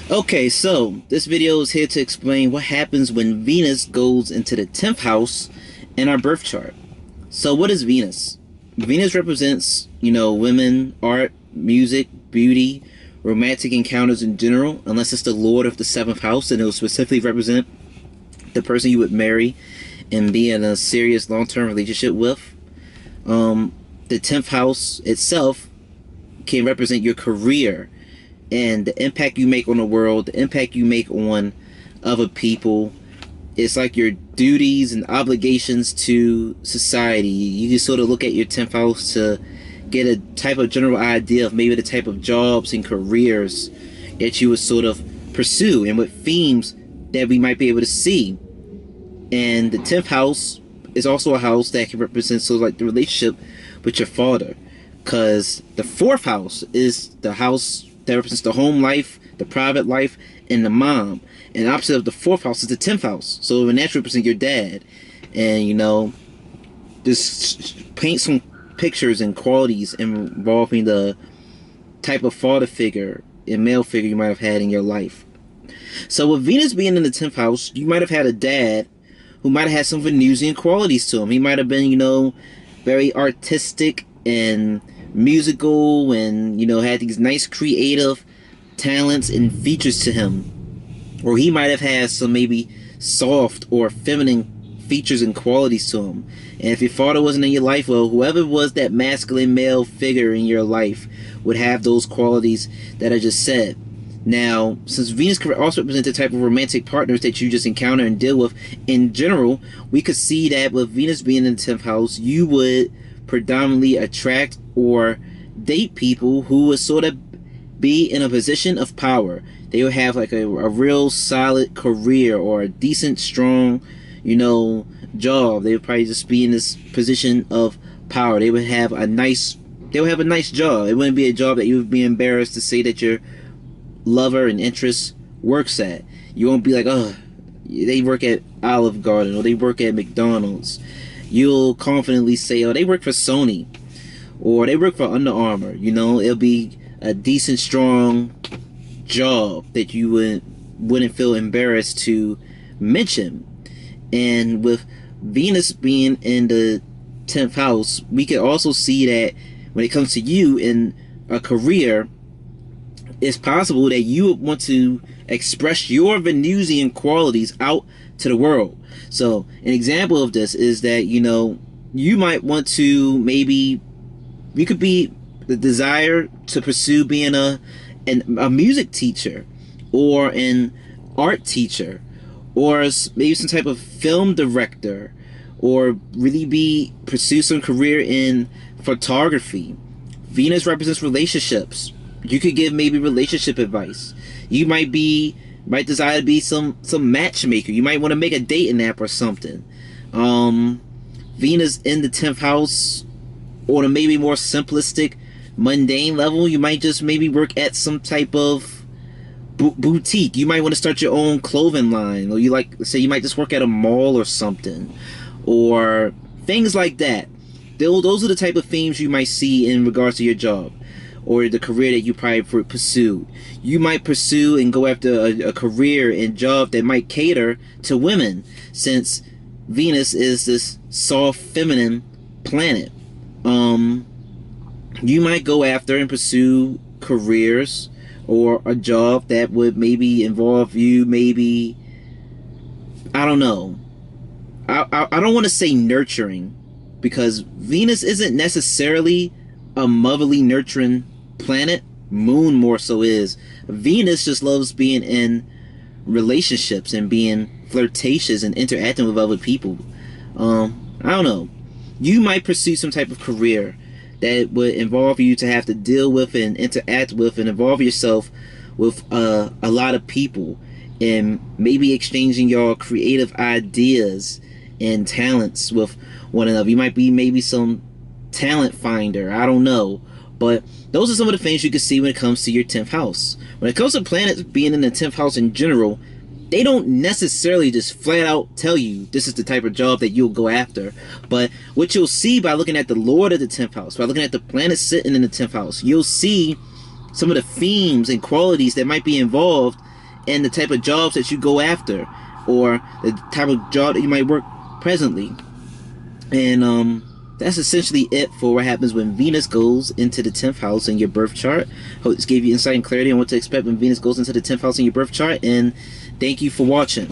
Okay, so this video is here to explain what happens when Venus goes into the 10th house in our birth chart. So what is Venus? Venus represents, women, art, music, beauty, romantic encounters in general, unless it's the lord of the 7th house, and it will specifically represent the person you would marry and be in a serious long-term relationship with. The 10th house itself can represent your career and the impact you make on the world, the impact you make on other people. It's like your duties and obligations to society. You can sort of look at your 10th house to get a type of general idea of maybe the type of jobs and careers that you would sort of pursue and what themes that we might be able to see. And the 10th house is also a house that can represent sort of like the relationship with your father, because the 4th house is the house that represents the home life, the private life, and the mom. And the opposite of the 4th house is the 10th house. So it would naturally represent your dad. And, just paint some pictures and qualities involving the type of father figure and male figure you might have had in your life. So with Venus being in the 10th house, you might have had a dad who might have had some Venusian qualities to him. He might have been, very artistic and musical and, had these nice creative talents and features to him. Or he might have had some maybe soft or feminine features and qualities to him. And if your father wasn't in your life, well, whoever was that masculine male figure in your life would have those qualities that I just said. Now, since Venus could also represent the type of romantic partners that you just encounter and deal with in general, we could see that with Venus being in the 10th house, you would predominantly attract or date people who would sort of be in a position of power. They would have like a real solid career or a decent, strong, job. They would probably just be in this position of power. They would have a nice job. It wouldn't be a job that you would be embarrassed to say that your lover and interest works at. You won't be like, oh, they work at Olive Garden or they work at McDonald's. You'll confidently say, oh, they work for Sony or they work for Under Armour. It'll be a decent, strong job that you wouldn't feel embarrassed to mention. And with Venus being in the 10th house, we can also see that when it comes to you in a career, it's possible that you would want to express your Venusian qualities out to the world. So an example of this is that, you might want to you could be the desire to pursue being a music teacher or an art teacher or maybe some type of film director or really pursue some career in photography. Venus represents relationships. You could give maybe relationship advice. You might desire to be some matchmaker. You might want to make a dating app or something. Venus in the 10th house on a maybe more simplistic, mundane level, you might just maybe work at some type of boutique. You might want to start your own clothing line, or you might just work at a mall or something, or things like that. Those are the type of themes you might see in regards to your job or the career that you probably pursue. You might pursue and go after a career and job that might cater to women, since Venus is this soft feminine planet. You might go after and pursue careers or a job that would maybe involve you, maybe, I don't know. I don't want to say nurturing, because Venus isn't necessarily a motherly, nurturing planet. Moon more so is. Venus just loves being in relationships and being flirtatious and interacting with other people. I don't know. You might pursue some type of career that would involve you to have to deal with and interact with and involve yourself with a lot of people, and maybe exchanging your creative ideas and talents with one another. You might be maybe some talent finder. I don't know. But those are some of the things you can see when it comes to your 10th house. When it comes to planets being in the 10th house in general, they don't necessarily just flat out tell you this is the type of job that you'll go after. But what you'll see by looking at the Lord of the 10th house, by looking at the planets sitting in the 10th house, you'll see some of the themes and qualities that might be involved and the type of jobs that you go after, or the type of job that you might work presently. And that's essentially it for what happens when Venus goes into the 10th house in your birth chart. Hope this gave you insight and clarity on what to expect when Venus goes into the 10th house in your birth chart, and thank you for watching.